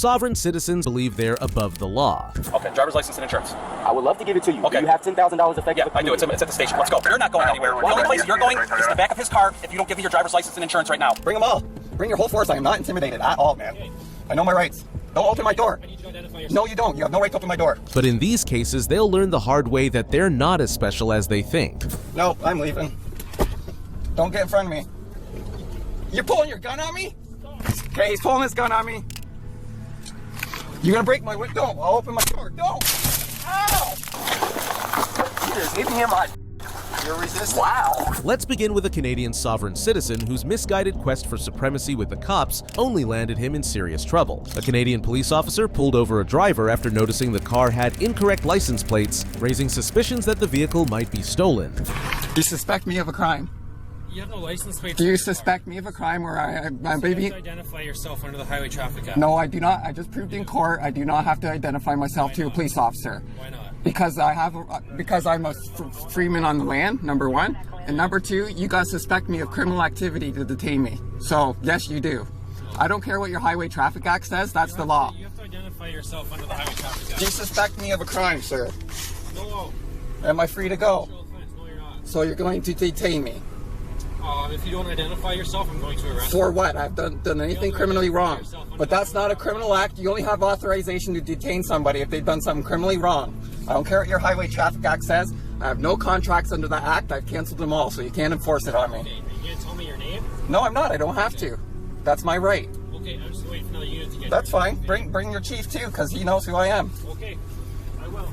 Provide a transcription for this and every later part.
sovereign citizens believe they're above the law. Okay, driver's license and insurance. I would love to give it to you. Okay. Do you have $10,000 effective? Yeah, I do. It's at the station. Let's go. You're not going anywhere. The only place you're going is the back of his car if you don't give me your driver's license and insurance right now. Bring them all. Bring your whole force. I am not intimidated at all, man. I know my rights. Don't open my door. I need you to identify yourself. No, you don't. You have no right to open my door. But in these cases, they'll learn the hard way that they're not as special as they think. No, I'm leaving. Don't get in front of me. You're pulling your gun on me? Okay, he's pulling his gun on me. You're gonna break my window. Don't. I'll open my door. Don't. Ow! You just hit me in my... You're resisting. Wow. Let's begin with a Canadian sovereign citizen whose misguided quest for supremacy with the cops only landed him in serious trouble. A Canadian police officer pulled over a driver after noticing the car had incorrect license plates, raising suspicions that the vehicle might be stolen. Do you suspect me of a crime? You have no license plate. Do you suspect me of a crime where my baby... You have to identify yourself under the Highway Traffic Act. No, I do not. I just proved in court I do not have to identify myself to a police officer. Why not? Because I'm a freeman on the land, number one. And number two, you guys suspect me of criminal activity to detain me. So, yes, you do. I don't care what your Highway Traffic Act says, that's the law. You have to identify yourself under the Highway Traffic Act. Do you suspect me of a crime, sir? No. Am I free to go? No offense. No, you're not. So you're going to detain me? If you don't identify yourself, I'm going to arrest you. For what? I've done anything criminally wrong. But that's not a criminal act. You only have authorization to detain somebody if they've done something criminally wrong. I don't care what your Highway Traffic Act says. I have no contracts under the act. I've canceled them all, so you can't enforce it on me. Okay, are you going to tell me your name? No, I'm not. I don't have to. That's my right. Okay, I'm just waiting for another unit to get That's here. fine. Bring your chief too, because he knows who I am. Okay, I will.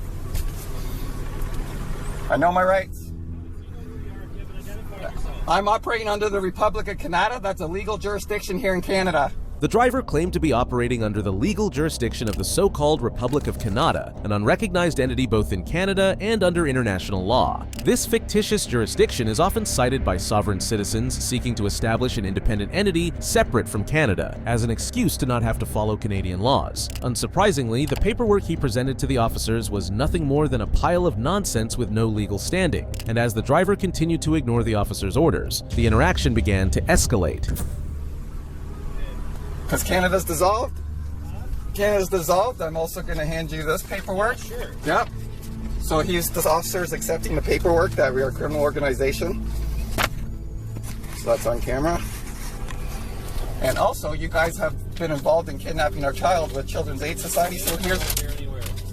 I know my rights. You haven't identified yourself. I'm operating under the Republic of Canada. That's a legal jurisdiction here in Canada. The driver claimed to be operating under the legal jurisdiction of the so-called Republic of Canada, an unrecognized entity both in Canada and under international law. This fictitious jurisdiction is often cited by sovereign citizens seeking to establish an independent entity separate from Canada, as an excuse to not have to follow Canadian laws. Unsurprisingly, the paperwork he presented to the officers was nothing more than a pile of nonsense with no legal standing, and as the driver continued to ignore the officers' orders, the interaction began to escalate. Because Canada's dissolved? Canada's dissolved. I'm also going to hand you this paperwork. Sure. Yep. So this officer is accepting the paperwork that we are a criminal organization. So that's on camera. And also, you guys have been involved in kidnapping our child with Children's Aid Society. So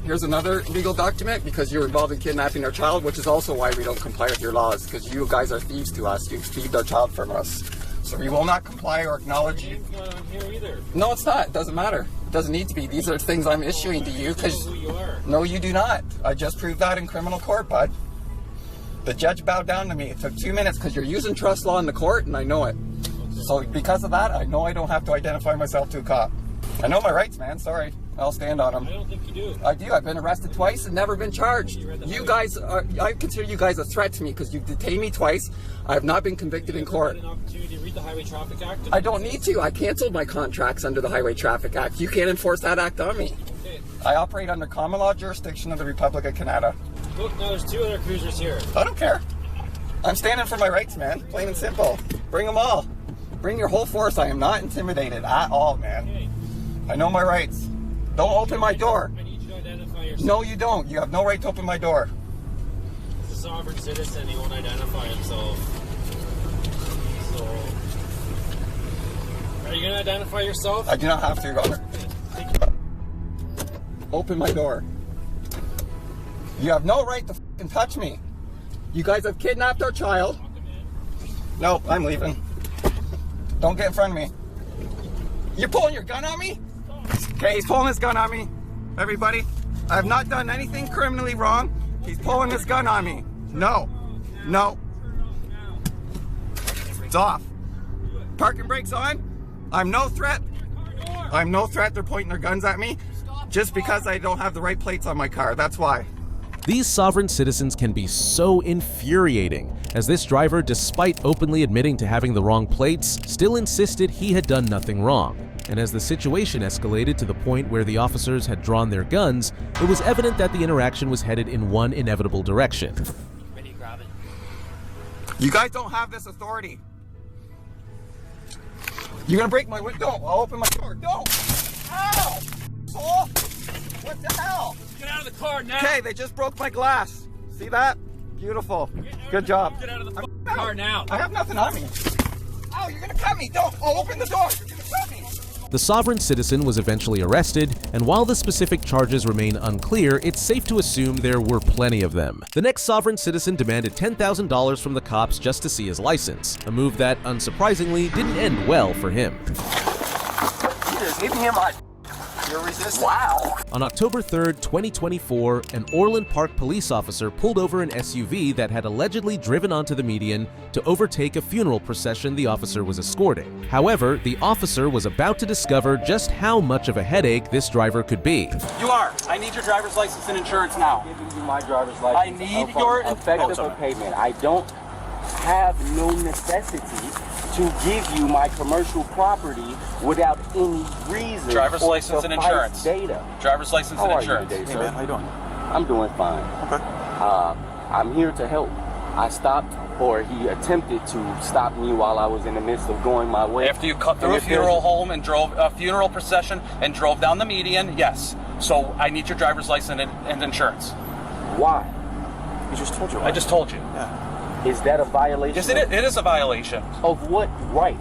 here's another legal document because you're involved in kidnapping our child, which is also why we don't comply with your laws, because you guys are thieves to us. You've thieved our child from us. So we will not comply or acknowledge you. It's not on here either. No, it's not. It doesn't matter. It doesn't need to be. These are things I'm issuing to you because... Who you are. No, you do not. I just proved that in criminal court, bud. The judge bowed down to me. It took 2 minutes because you're using trust law in the court, and I know it. Okay. So because of that, I know I don't have to identify myself to a cop. I know my rights, man. Sorry. I'll stand on them. I don't think you do. I do. I've been arrested twice and never been charged. You guys are... I consider you guys a threat to me because you've detained me twice. I have not been convicted in court. An opportunity to read the Highway Traffic Act? I don't need to. I canceled my contracts under the Highway Traffic Act. You can't enforce that act on me. Okay. I operate under common law jurisdiction of the Republic of Canada. Look, now there's 2 other cruisers here. I don't care. I'm standing for my rights, man. Plain and simple. Bring them all. Bring your whole force. I am not intimidated at all, man. Okay. I know my rights. Don't open my door. I need you to identify yourself. No, you don't. You have no right to open my door. He's a sovereign citizen. He won't identify himself. So, are you going to identify yourself? I do not have to, Your Honor. Open my door. You have no right to f***ing touch me. You guys have kidnapped our child. No, I'm leaving. Don't get in front of me. You're pulling your gun on me? Okay, he's pulling his gun on me. Everybody, I have not done anything criminally wrong. He's pulling his gun on me. No. No. It's off. Parking brakes on. I'm no threat. I'm no threat. They're pointing their guns at me just because I don't have the right plates on my car. That's why. These sovereign citizens can be so infuriating, as this driver, despite openly admitting to having the wrong plates, still insisted he had done nothing wrong. And as the situation escalated to the point where the officers had drawn their guns, it was evident that the interaction was headed in one inevitable direction. Ready, grab it. You guys don't have this authority. You're gonna break my window. Don't. I'll open my door. Don't. Ow! the car now. Okay, they just broke my glass. See that? Beautiful. Good job. Get out of the car now. I have nothing on me. Oh, you're gonna cut me. Don't. Oh, open the door. You're gonna cut me. The sovereign citizen was eventually arrested, and while the specific charges remain unclear, it's safe to assume there were plenty of them. The next sovereign citizen demanded $10,000 from the cops just to see his license, a move that, unsurprisingly, didn't end well for him. You just hit me in my... You're resisting. Wow. On October 3rd, 2024, an Orland Park police officer pulled over an SUV that had allegedly driven onto the median to overtake a funeral procession the officer was escorting. However, the officer was about to discover just how much of a headache this driver could be. You are. I need your driver's license and insurance now. I'm giving you my driver's license. I need your effective payment. I don't have no necessity to give you my commercial property without any reason. Driver's license and insurance. Data. Driver's license and insurance. Today, Hey sir? man, how you doing? I'm doing fine. Okay. I'm here to help. I stopped, or he attempted to stop me while I was in the midst of going my way. After you cut through a funeral home and drove a funeral procession and drove down the median, yes. So I need your driver's license and insurance. Why? We just told you. I just told you. Yeah. Is that a violation? Yes, it is a violation. Of what right?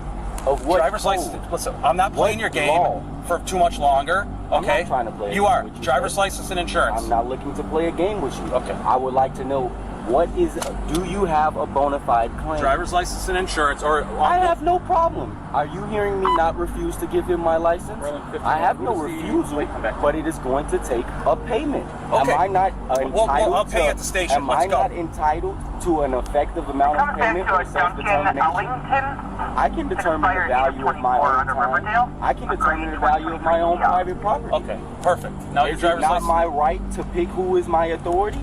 Of what Driver's code? license. Listen, I'm not playing What your game law? for too much longer. Okay. I'm not trying to play a You game are. with you, Driver's sir. license and insurance. I'm not looking to play a game with you. Okay. I would like to know do you have a bona fide claim? Driver's license and insurance, or I have no problem. Are you hearing me not refuse to give him my license? I have no refusal, but it is going to take a payment. Okay. Am I not entitled I'll pay at the station. Am Let's I go. not entitled to an effective amount of payment for self-determination? I can determine the value of my own time. I can determine the value of my own private property. Okay, perfect. Now your Is it driver's not license. my right to pick who is my authority?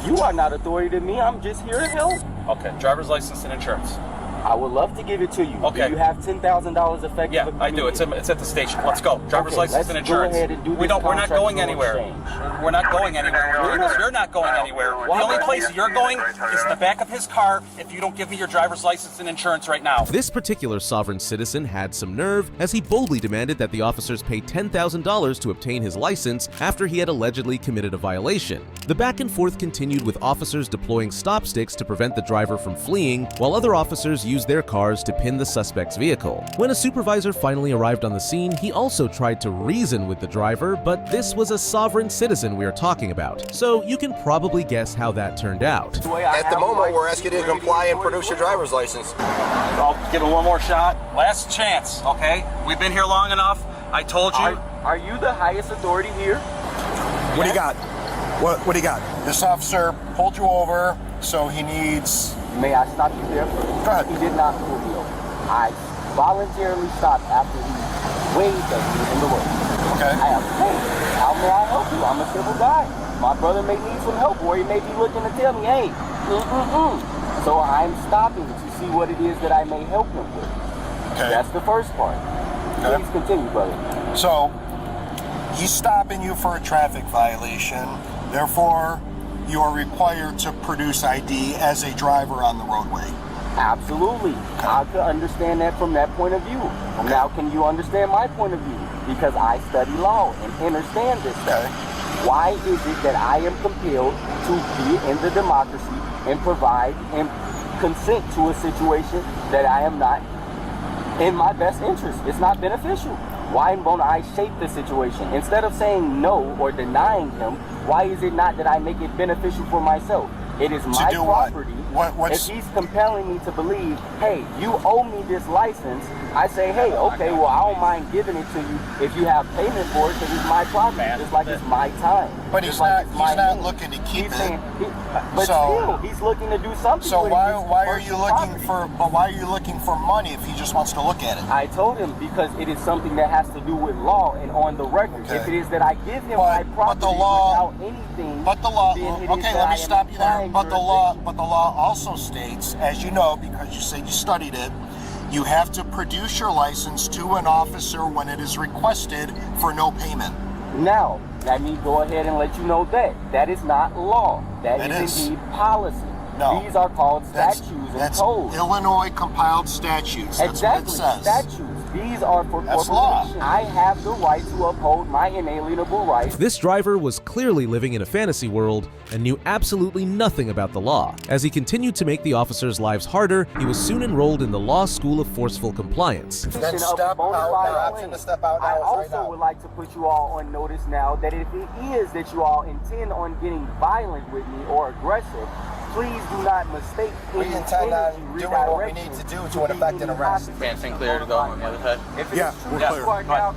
You are not authority to me. I'm just here to help. Okay, driver's license and insurance. I would love to give it to you. Okay. Do you have $10,000 effective? Yeah, I do. It's at the station. Let's go. Driver's Okay, license let's and go insurance. ahead and do We're this not contract going for anywhere. exchange. We're not going anywhere. We're doing this. You're not going anywhere. The only place you're going is in the back of his car if you don't give me your driver's license and insurance right now. This particular sovereign citizen had some nerve, as he boldly demanded that the officers pay $10,000 to obtain his license after he had allegedly committed a violation. The back and forth continued, with officers deploying stop sticks to prevent the driver from fleeing, while other officers used their cars to pin the suspect's vehicle. When a supervisor finally arrived on the scene, he also tried to reason with the driver, but this was a sovereign citizen we are talking about, so you can probably guess how that turned out. At the moment, we're asking you to comply and produce your driver's license. I'll give it one more shot. Last chance, okay? We've been here long enough. I told you. Are you the highest authority here? What do you got? What do you got? This officer pulled you over, so he needs... May I stop you there? Go ahead. He did not pull me over. I voluntarily stopped after he waved at me in the road. Okay. I have hey, how may I help you? I'm a civil guy. My brother may need some help, or he may be looking to tell me, hey, So I'm stopping to see what it is that I may help him with. Okay. That's the first part. Okay. Please continue, brother. So, he's stopping you for a traffic violation. Therefore, you are required to produce ID as a driver on the roadway. Absolutely. I could understand that from that point of view. Now, can you understand my point of view? Because I study law and understand this stuff. Why is it that I am compelled to be in the democracy and provide and consent to a situation that I am not in my best interest? It's not beneficial. Why won't I shape the situation? Instead of saying no or denying him, why is it not that I make it beneficial for myself? It is my property. What's... If he's compelling me to believe, hey, you owe me this license, I say, hey, okay, well, I don't mind giving it to you if you have payment for it, because it's my property, just like it's my time. But he's not looking to keep it. But still, he's looking to do something. So why are you looking for money if he just wants to look at it? I told him because it is something that has to do with law and on the record. Okay. If it is that I give him my property without anything, but the law. then it is Okay, that let I me am stop you there. implying But the jurisdiction. law also states, as you know, because you said you studied it, you have to produce your license to an officer when it is requested for no payment. Now, let me go ahead and let you know that is not law. That is indeed policy. No. These are called statutes and That's codes. Illinois compiled statutes. That's Exactly, what it says. statutes. These are for That's law. corporations. I have the right to uphold my inalienable rights. This driver was clearly living in a fantasy world and knew absolutely nothing about the law. As he continued to make the officers' lives harder, he was soon enrolled in the Law School of Forceful Compliance. Then step out. The option to step out I now is also right now. would like to put you all on notice now that if it is that you all intend on getting violent with me or aggressive, please do not mistake We any intend on energy doing what we redirection need to do to effect an arrest. Fencing clear to go on the other side. If it Yeah, is too we're late clear. right now,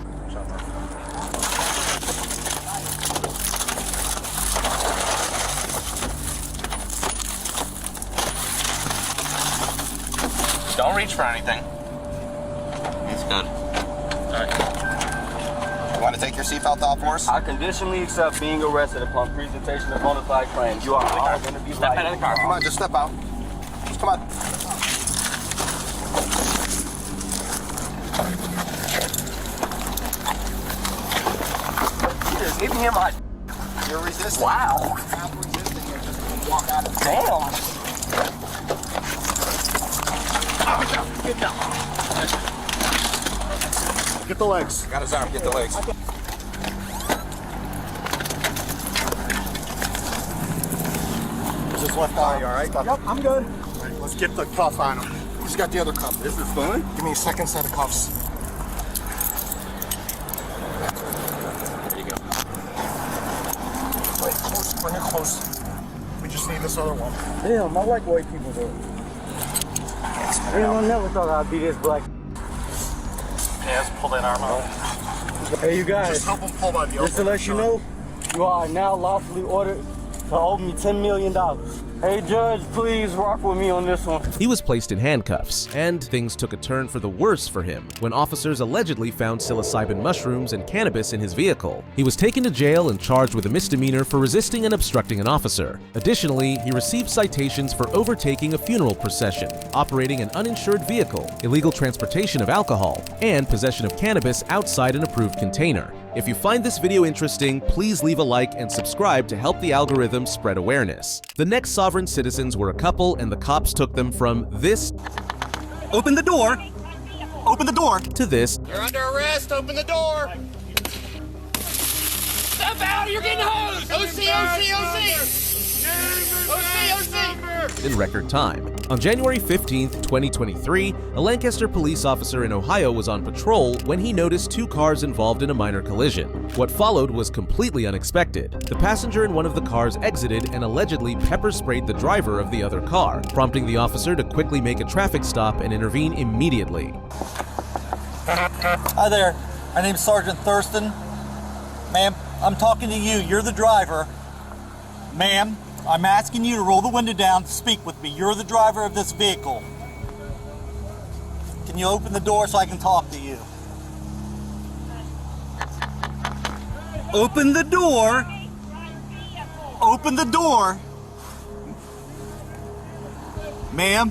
Don't reach for anything. It's good. You want to take your seatbelt off for us? I conditionally accept being arrested upon presentation of bona fide claims. You are all going to be Step out of the car. Come on, just step out. Just come on. You just hit me in my... You're resisting. Wow. Stop resisting and just walk out of the Damn. Get the legs. Got his arm, get the legs. Just left eye, you all right? Yep, I'm good. All right, let's get the cuff on him. Who's got the other cuff? This is fun. Give me a second set of cuffs. There you go. Wait, close. Bring it close. We just need this other one. Damn, I like white people though. Anyone never thought I'd be this black. Yeah, let's pull that arm out. Hey, you guys. Just help him pull by the Just to let you know, you are now lawfully ordered to owe me $10 million. Hey, Judge, please rock with me on this one. He was placed in handcuffs, and things took a turn for the worse for him when officers allegedly found psilocybin mushrooms and cannabis in his vehicle. He was taken to jail and charged with a misdemeanor for resisting and obstructing an officer. Additionally, he received citations for overtaking a funeral procession, operating an uninsured vehicle, illegal transportation of alcohol, and possession of cannabis outside an approved container. If you find this video interesting, please leave a like and subscribe to help the algorithm spread awareness. The next sovereign citizens were a couple, and the cops took them from this Open the door. Open the door. to this You're under arrest. Open the door. Step out! You're getting hosed! OC, OC, OC! OC, OC! in record time. On January 15, 2023, a Lancaster police officer in Ohio was on patrol when he noticed two cars involved in a minor collision. What followed was completely unexpected. The passenger in one of the cars exited and allegedly pepper sprayed the driver of the other car, prompting the officer to quickly make a traffic stop and intervene immediately. Hi there, my name's Sergeant Thurston. Ma'am, I'm talking to you. You're the driver. Ma'am, I'm asking you to roll the window down to speak with me. You're the driver of this vehicle. Can you open the door so I can talk to you? Open the door. Open the door. Ma'am,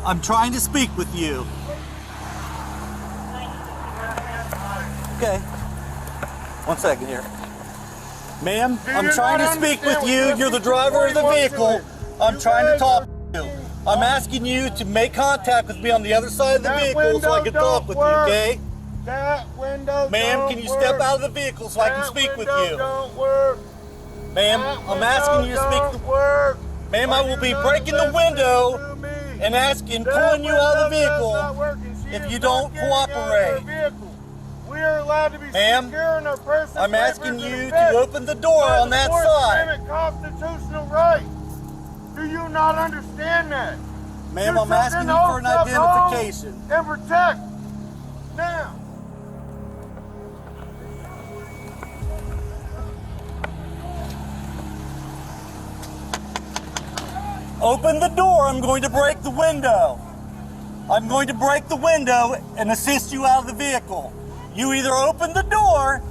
I'm trying to speak with you. Okay. 1 second here. Ma'am, I'm trying to speak with you. You're the driver of the vehicle. I'm trying to talk to you. I'm asking you to make contact with me on the other side of the vehicle so I can talk with you, okay? That window. Ma'am, can you step out of the vehicle so I can speak with you? Ma'am, I'm asking you to speak. Ma'am, I will be breaking the window and pulling you out of the vehicle if you don't cooperate. We are allowed to be Ma'am, secure in our personal I'm asking papers you and to events open the door by on the that Fourth side. Amendment constitutional right. Do you not understand that? Ma'am, You I'm asking should you for an then hold up identification. and protect. Now. Open the door. I'm going to break the window. I'm going to break the window and assist you out of the vehicle. You either open the door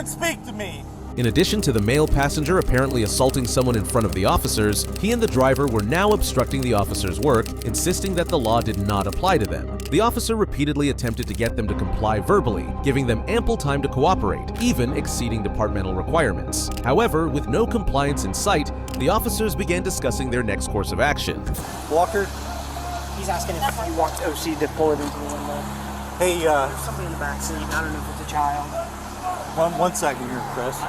and speak to me. In addition to the male passenger apparently assaulting someone in front of the officers, he and the driver were now obstructing the officers' work, insisting that the law did not apply to them. The officer repeatedly attempted to get them to comply verbally, giving them ample time to cooperate, even exceeding departmental requirements. However, with no compliance in sight, the officers began discussing their next course of action. Walker, he's He's asking if you want OC to pull it into the window. Hey, There's somebody in the back seat. I don't know if it's a child. one second here, Chris. Is it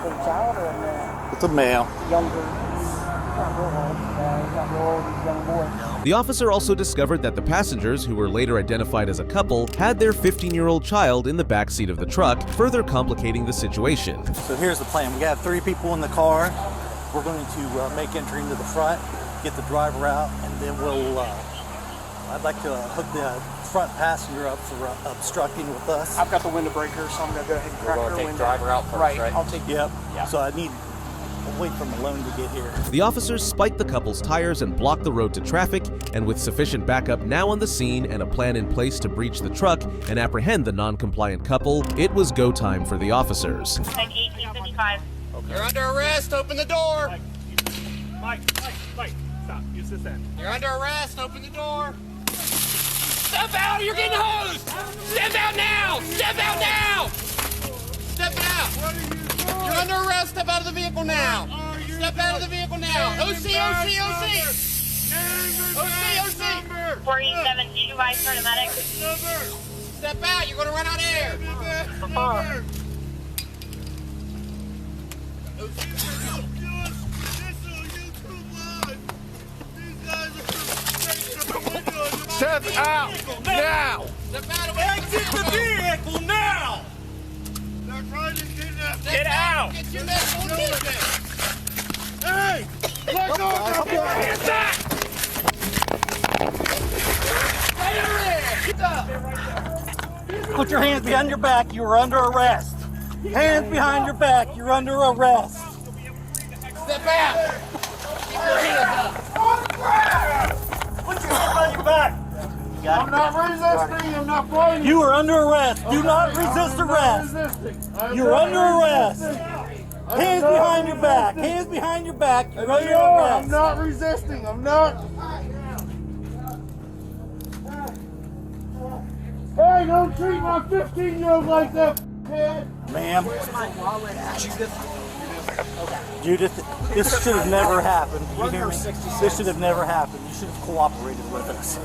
a child or a male? It's a male. Younger. He's not real old. He's not real old. He's a young boy. The officer also discovered that the passengers, who were later identified as a couple, had their 15-year-old child in the back seat of the truck, further complicating the situation. So here's the plan. We got 3 people in the car. We're going to make entry into the front, get the driver out, and then we'll, I'd like to hook the front passenger up for obstructing with us. I've got the window breaker, so I'm going to go ahead and crack her window. Driver out first, right? right? I'll take Yep. Yeah. So I'll wait for Malone to get here. The officers spiked the couple's tires and blocked the road to traffic, and with sufficient backup now on the scene and a plan in place to breach the truck and apprehend the non-compliant couple, it was go time for the officers. 1855. You're under arrest. Open the door. Mike, stop. Use this end. You're under arrest. Open the door. Step out. You're getting hosed. Step out now. Step out now. Step out. You're under arrest. Step out of the vehicle now. Step out of the vehicle now. OC. 472 vice paramedic. Step out. You're going to run out of air. Step out now. Step out of Exit the vehicle now! They're trying to kidnap. Get out. Get your neck on business. Hey, let go of your hands back. Put your hands behind your back. You are under arrest. Hands behind your back. You're under arrest. Step out. Keep your hands up. Put your hands behind your back. I'm not resisting. I'm not fighting. You are under arrest. Do not resist arrest. You're under arrest. Hands behind your back. Hands behind your back. You're under arrest. I'm not resisting. I'm not. Hey, don't treat my 15-year-old like that, kid. Ma'am. Judith, this should have never happened. You hear me? This should have never happened. You should have cooperated with us.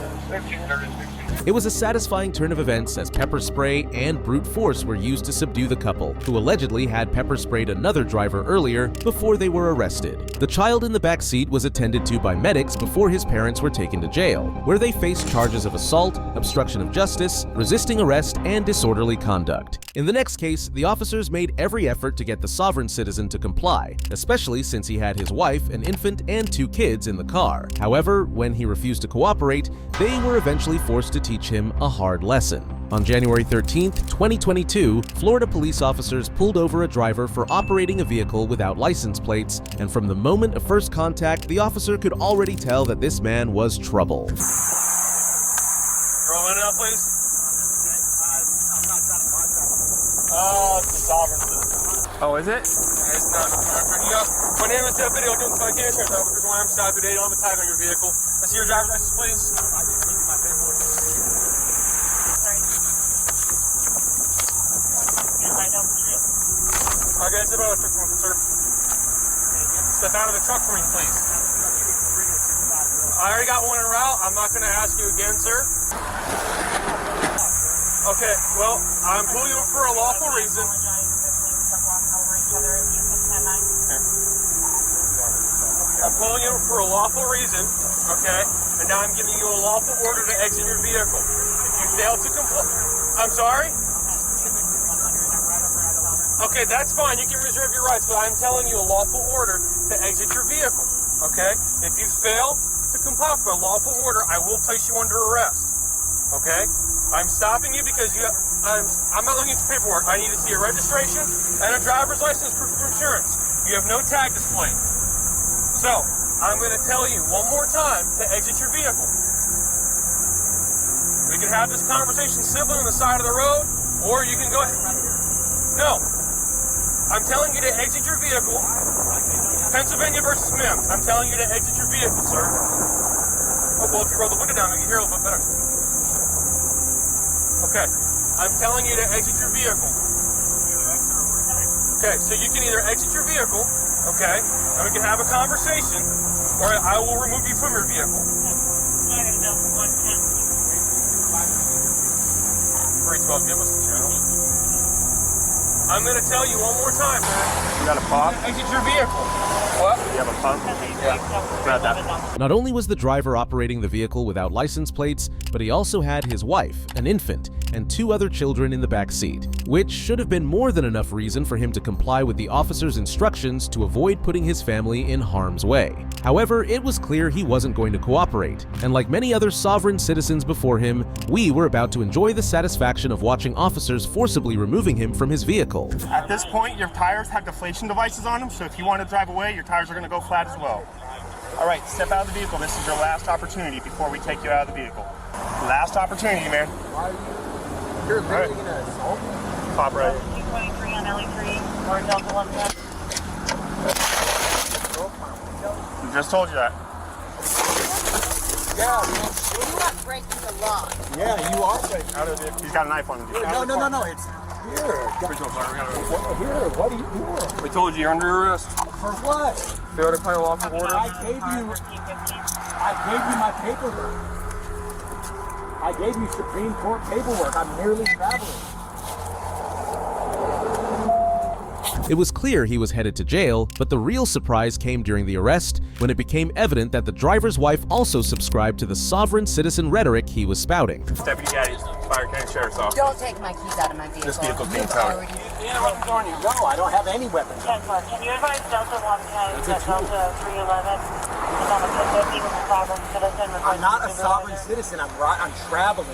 It was a satisfying turn of events as pepper spray and brute force were used to subdue the couple, who allegedly had pepper sprayed another driver earlier before they were arrested. The child in the back seat was attended to by medics before his parents were taken to jail, where they faced charges of assault, obstruction of justice, resisting arrest, and disorderly conduct. In the next case, the officers made every effort to get the sovereign citizen to comply, especially since he had his wife, an infant, and 2 kids in the car. However, when he refused to cooperate, they were eventually forced to teach him a hard lesson. On January 13, 2022, Florida police officers pulled over a driver for operating a vehicle without license plates, and from the moment of first contact, the officer could already tell that this man was trouble. Roll it up, please. It's the sovereign citizen. Oh, is it? It's not. My name is that video doing my insurance officer. Why I'm stopped today. Don't have a tag on your vehicle. Let's see your driver's license, please. I just need my paperwork. Okay, step out of the truck for me, sir. Step out of the truck for me, please. I already got one en route. I'm not going to ask you again, sir. Okay, well, I'm pulling you for a lawful reason. I'm pulling you for a lawful reason, okay? And now I'm giving you a lawful order to exit your vehicle. If you fail to comply, I'm sorry? Okay, that's fine. You can reserve your rights, but I'm telling you a lawful order to exit your vehicle, okay? If you fail to comply with a lawful order, I will place you under arrest, okay? I'm stopping you because I'm not looking for paperwork. I need to see a registration and a driver's license proof of insurance. You have no tag displayed. So, I'm going to tell you one more time to exit your vehicle. We can have this conversation civilly on the side of the road, or you can go ahead. No. I'm telling you to exit your vehicle. Pennsylvania versus Mims. I'm telling you to exit your vehicle, sir. Oh, well, if you roll the window down, we can hear a little bit better. Okay. I'm telling you to exit your vehicle. Okay, so you can either exit your vehicle, okay, and we can have a conversation, or I will remove you from your vehicle. 312, give us the channel. I'm going to tell you one more time, man. You got a pop? Exit your vehicle. What? You have a pump? Yeah. Grab that. Not only was the driver operating the vehicle without license plates, but he also had his wife, an infant, and 2 other children in the back seat, which should have been more than enough reason for him to comply with the officer's instructions to avoid putting his family in harm's way. However, it was clear he wasn't going to cooperate, and like many other sovereign citizens before him, we were about to enjoy the satisfaction of watching officers forcibly removing him from his vehicle. At this point, your tires have deflation devices on them, so if you want to drive away, your tires are going to go flat as well. All right, step out of the vehicle. This is your last opportunity before we take you out of the vehicle. Last opportunity, man. You're literally going to assault me? Pop right. 23 on LE3, or Delta 110. I just told you that. Yeah, You are breaking the law. yeah, you are breaking. Out of the vehicle. He's got a knife on him. No, it's here. Here, what are you doing? We told you you're under arrest. For what? Failure to comply with lawful order. I gave you my paperwork. I gave you Supreme Court paperwork. I'm merely traveling. It was clear he was headed to jail, but the real surprise came during the arrest when it became evident that the driver's wife also subscribed to the sovereign citizen rhetoric he was spouting. Deputy Gaddy's Fire County Sheriff's Office. Don't take my keys out of my vehicle. This vehicle's being You've towed. already- No, I don't have any weapons. Can you advise Delta 110 that Delta 311 is on the 250 with a sovereign citizen? I'm not a sovereign citizen. I'm traveling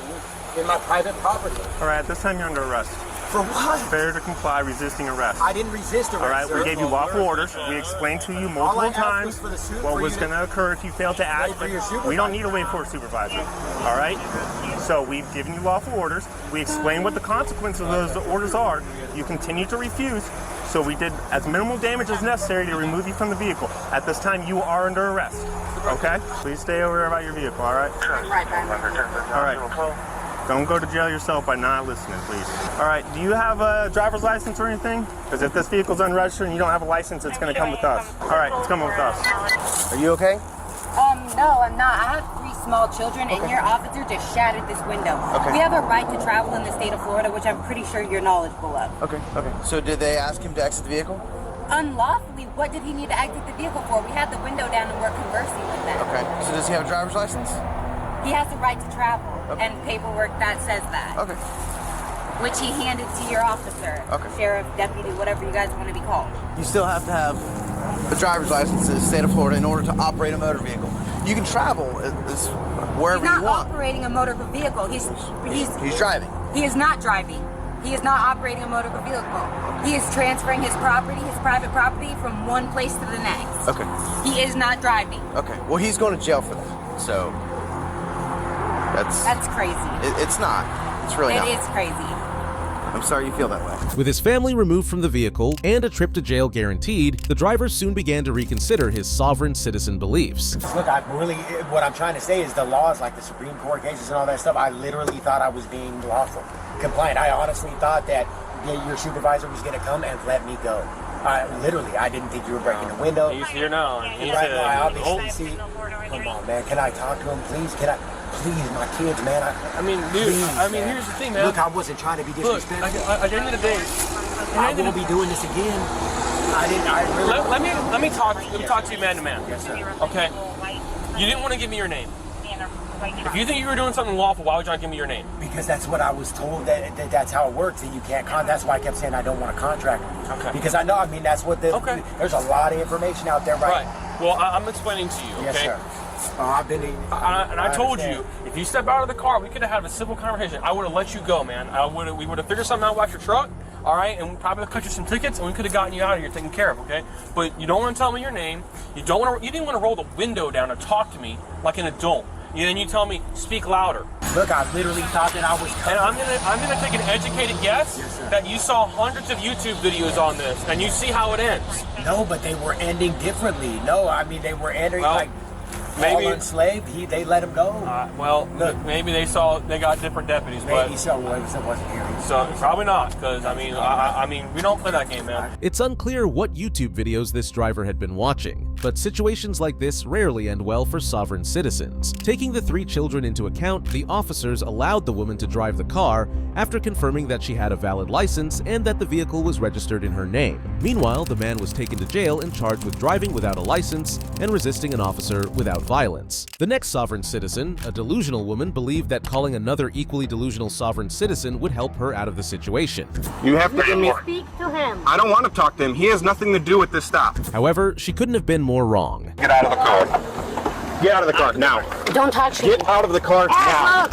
in my private property. All right, at this time you're under arrest. For what? Failure to comply, resisting arrest. I didn't resist arrest. All right, we sir. gave you lawful orders. We explained to you All I multiple asked times was for the suit what for was you going to occur if you failed to act. for your But we don't need to wait for a supervisor. All right? So we've given you lawful orders. We explained what the consequences of those orders are. You continue to refuse. So we did as minimal damage as necessary to remove you from the vehicle. At this time, you are under arrest. Okay? Please stay over there by your vehicle, all right? Right back. All right. Don't go to jail yourself by not listening, please. All right, do you have a driver's license or anything? Because if this vehicle's unregistered and you don't have a license, it's going to come with us. All right, it's coming with us. Are you okay? No, I'm not. I have 3 small children, and your officer just shattered this window. Okay. We have a right to travel in the state of Florida, which I'm pretty sure you're knowledgeable of. Okay. So did they ask him to exit the vehicle? Unlawfully, what did he need to exit the vehicle for? We had the window down and we're conversing with them. Okay. So does he have a driver's license? He has the right to travel, and paperwork that says that. Okay. Which he handed to your officer, sheriff, deputy, whatever you guys want to be called. You still have to have a driver's license in the state of Florida in order to operate a motor vehicle. You can travel wherever He's not you want. operating a motor vehicle. He's driving. He is not driving. He is not operating a motor vehicle. He is transferring his property, his private property, from one place to the next. Okay. He is not driving. Okay. Well, he's going to jail for that. So That's crazy. It's not. It's really not. It is crazy. I'm sorry you feel that way. With his family removed from the vehicle and a trip to jail guaranteed, the driver soon began to reconsider his sovereign citizen beliefs. Look, what I'm trying to say is the laws, like the Supreme Court cases and all that stuff, I literally thought I was being lawful, compliant. I honestly thought that your supervisor was going to come and let me go. I didn't think you were breaking the window. He's here now. I obviously see. Come on, man. Can I talk to him, please? Please, my kids, man. Here's the thing, man. Look, I wasn't trying to be disrespectful. Look, at the end of the day, I won't be doing this again. Let me talk to you man to man. Yes, sir. Okay. You didn't want to give me your name. If you think you were doing something lawful, why would you not give me your name? Because that's what I was told, that's how it works, and you can't that's why I kept saying I don't want a contract. Okay. Because I know, that's what there's a lot of information out there, right? Well, I'm explaining to you, okay? Yes, sir. I've been I told you, if you step out of the car, we could have had a civil conversation. I would have let you go, man. We would have figured something out about your truck, all right, and we probably cut you some tickets, and we could have gotten you out of here taken care of, okay? But you don't want to tell me your name. You didn't want to roll the window down and talk to me like an adult. And then you tell me, speak louder. Look, I literally thought that I was coming. And I'm gonna take an educated guess that you saw hundreds of YouTube videos on this, and you see how it ends. No, but they were ending differently. No, they were ending maybe all enslaved. They let him go. Look, maybe they got different deputies, maybe so. Well, it wasn't hearing. So probably not, because we don't play that game, man. It's unclear what YouTube videos this driver had been watching, but situations like this rarely end well for sovereign citizens. Taking the 3 children into account, the officers allowed the woman to drive the car after confirming that she had a valid license and that the vehicle was registered in her name. Meanwhile, the man was taken to jail and charged with driving without a license and resisting an officer without violence. The next sovereign citizen, a delusional woman, believed that calling another equally delusional sovereign citizen would help her out of the situation. You have to give me... Speak to him. I don't want to talk to him. He has nothing to do with this stop. However, she couldn't have been more wrong. Get out of the car. Get out of the car now. Don't touch me. Get out of the car now.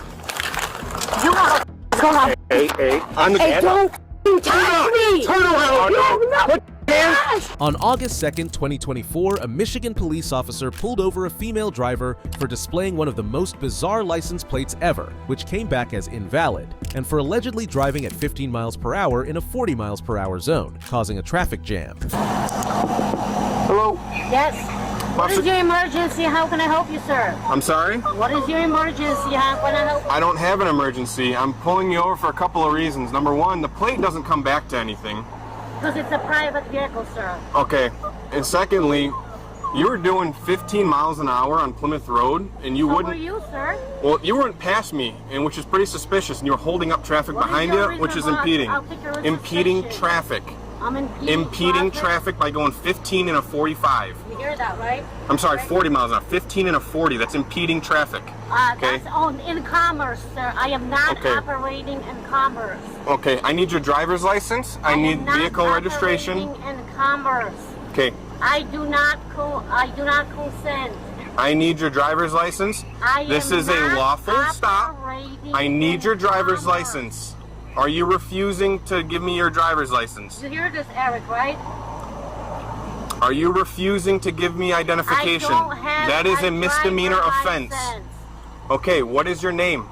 You are going on. Hey, on the Hey, don't touch me. Turn around. No. On August 2nd, 2024, a Michigan police officer pulled over a female driver for displaying one of the most bizarre license plates ever, which came back as invalid, and for allegedly driving at 15 miles per hour in a 40 miles per hour zone, causing a traffic jam. Hello? Yes. What is your emergency? How can I help you, sir? I'm sorry? What is your emergency? How can I help you? I don't have an emergency. I'm pulling you over for a couple of reasons. Number one, the plate doesn't come back to anything. Because it's a private vehicle, sir. Okay. And secondly, you were doing 15 miles an hour on Plymouth Road, and you wouldn't... Who are you, sir? Well, you weren't past me, and which is pretty suspicious, and you were holding up traffic behind you, which is impeding. Impeding traffic. I'm impeding traffic by going 15 and a 45. You hear that, right? I'm sorry, 40 miles an hour. 15 and a 40. That's impeding traffic. Okay. That's in commerce, sir. I am not operating in commerce. Okay, I need your driver's license. I need vehicle registration. In commerce. Okay. I do not consent. I need your driver's license. This is a lawful stop. I need your driver's license. Are you refusing to give me your driver's license? You hear this, Eric, right? Are you refusing to give me identification? That is a misdemeanor offense. Okay, what is your name?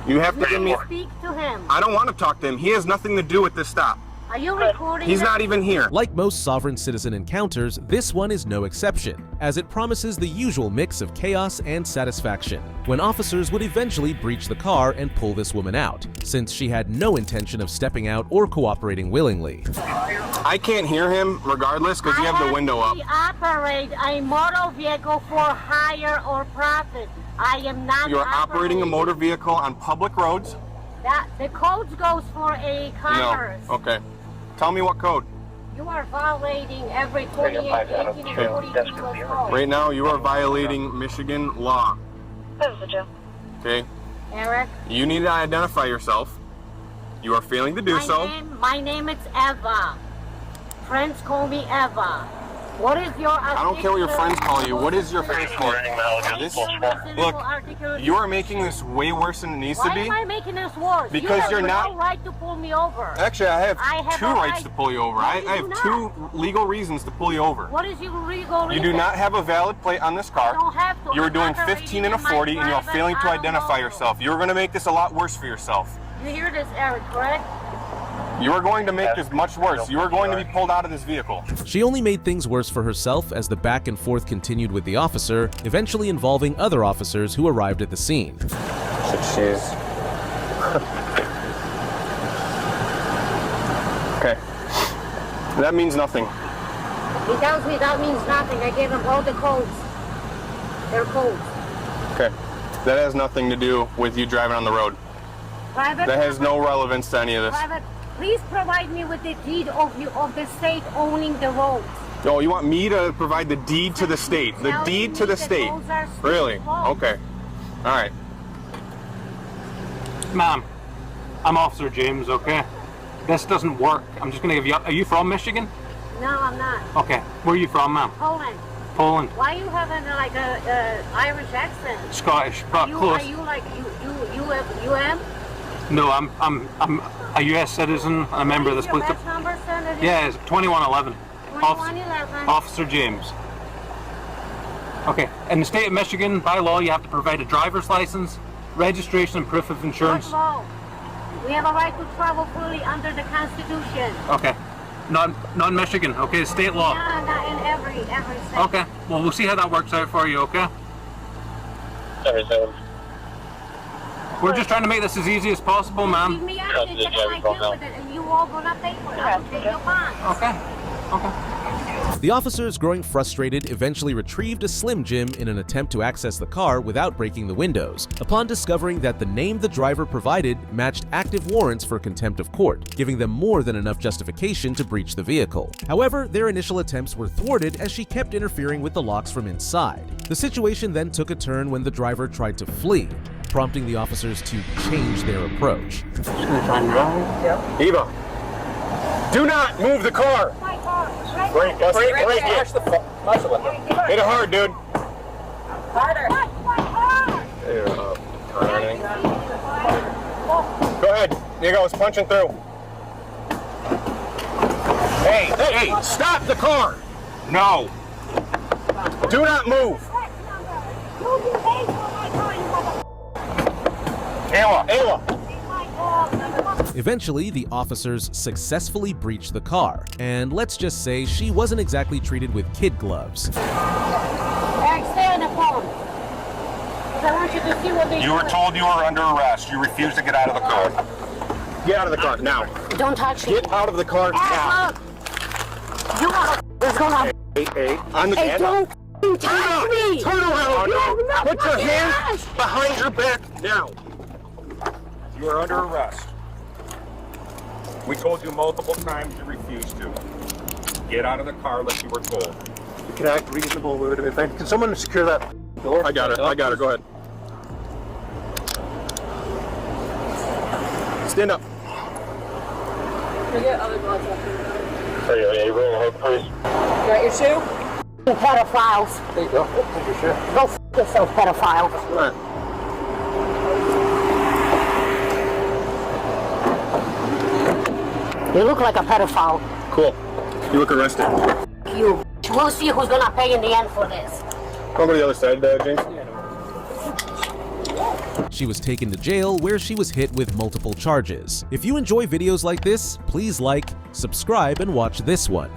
You have to give me... Speak to him. I don't want to talk to him. He has nothing to do with this stop. Are you recording? He's not even here. Like most sovereign citizen encounters, this one is no exception, as it promises the usual mix of chaos and satisfaction, when officers would eventually breach the car and pull this woman out, since she had no intention of stepping out or cooperating willingly. I can't hear him regardless because you have the window up. I operate a motor vehicle for hire or profit. I am not. You're operating a motor vehicle on public roads? The code goes for a commerce. No. Okay. Tell me what code. You are violating every 28, 18, and 42 code. Right now, you are violating Michigan law. This is Jim. Okay. Eric. You need to identify yourself. You are failing to do so. My name is Eva. Friends call me Eva. What is your... I don't care what your friends call you. What is your Facebook? Look, you are making this way worse than it needs to be. Why am I making this worse? Because you're not... no right to pull me over. Actually, I have two rights to pull you over. I have two legal reasons to pull you over. What is your legal reason? You do not have a valid plate on this car. I don't have to. You are doing 15 and a 40, and you are failing to identify yourself. You're going to make this a lot worse for yourself. You hear this, Eric, correct? You are going to make this much worse. You are going to be pulled out of this vehicle. She only made things worse for herself as the back and forth continued with the officer, eventually involving other officers who arrived at the scene. Okay. That means nothing. He tells me that means nothing. I gave him all the codes. They're codes. Okay. That has nothing to do with you driving on the road. Private, that has no relevance to any of this. Private, please provide me with the deed of the state owning the roads. Oh, you want me to provide the deed to the state? The deed to the state? Really? Okay. All right. Ma'am, I'm Officer James, okay? This doesn't work. I'm just going to give you up. Are you from Michigan? No, I'm not. Okay. Where are you from, ma'am? Poland. Poland. Why are you having like a Irish accent? Scottish, but close. Are you like UM? No, I'm a U.S. citizen, a member of this police. What is your badge number, Senator? Yeah, it's 2111. 2111. Officer James. Okay, in the state of Michigan, by law, you have to provide a driver's license, registration, and proof of insurance. What law? We have a right to travel fully under the Constitution. Okay. Not in Michigan, okay? State law. No, not in every state. Okay, well, we'll see how that works out for you, okay? We're just trying to make this as easy as possible, ma'am. Leave me out and check what I do with it, and you all gonna pay for it. I'll take your bond. Okay. The officers, growing frustrated, eventually retrieved a Slim Jim in an attempt to access the car without breaking the windows, upon discovering that the name the driver provided matched active warrants for contempt of court, giving them more than enough justification to breach the vehicle. However, their initial attempts were thwarted as she kept interfering with the locks from inside. The situation then took a turn when the driver tried to flee, prompting the officers to change their approach. Eva, do not move the car. Break it. Hit it hard, dude. Harder. Go ahead. There you go. It's punching through. Hey, stop the car. No. Do not move. Ayla. Eventually, the officers successfully breached the car, and let's just say she wasn't exactly treated with kid gloves. Eric, stay on the phone. I want you to see what they You were told you were under arrest. You refused to get out of the car. Get out of the car now. Don't touch me. Get out of the car now. You are what's going on? Hey, on the Hey, don't touch me. Turn around. No, Put your hands behind your back now. You are under arrest. We told you multiple times you refused to. Get out of the car like you were told. You can act reasonable with it. Can someone secure that door? I got her. Go ahead. Stand up. Forget other gloves up here. Are you rolling hook, please? You got your shoe? Pedophiles. There you go. Take your shirt. Go f yourself, pedophiles. Come on. You look like a pedophile. Cool. You look arrested. You. We'll see who's gonna pay in the end for this. Come to the other side, James. She was taken to jail where she was hit with multiple charges. If you enjoy videos like this, please like, subscribe, and watch this one.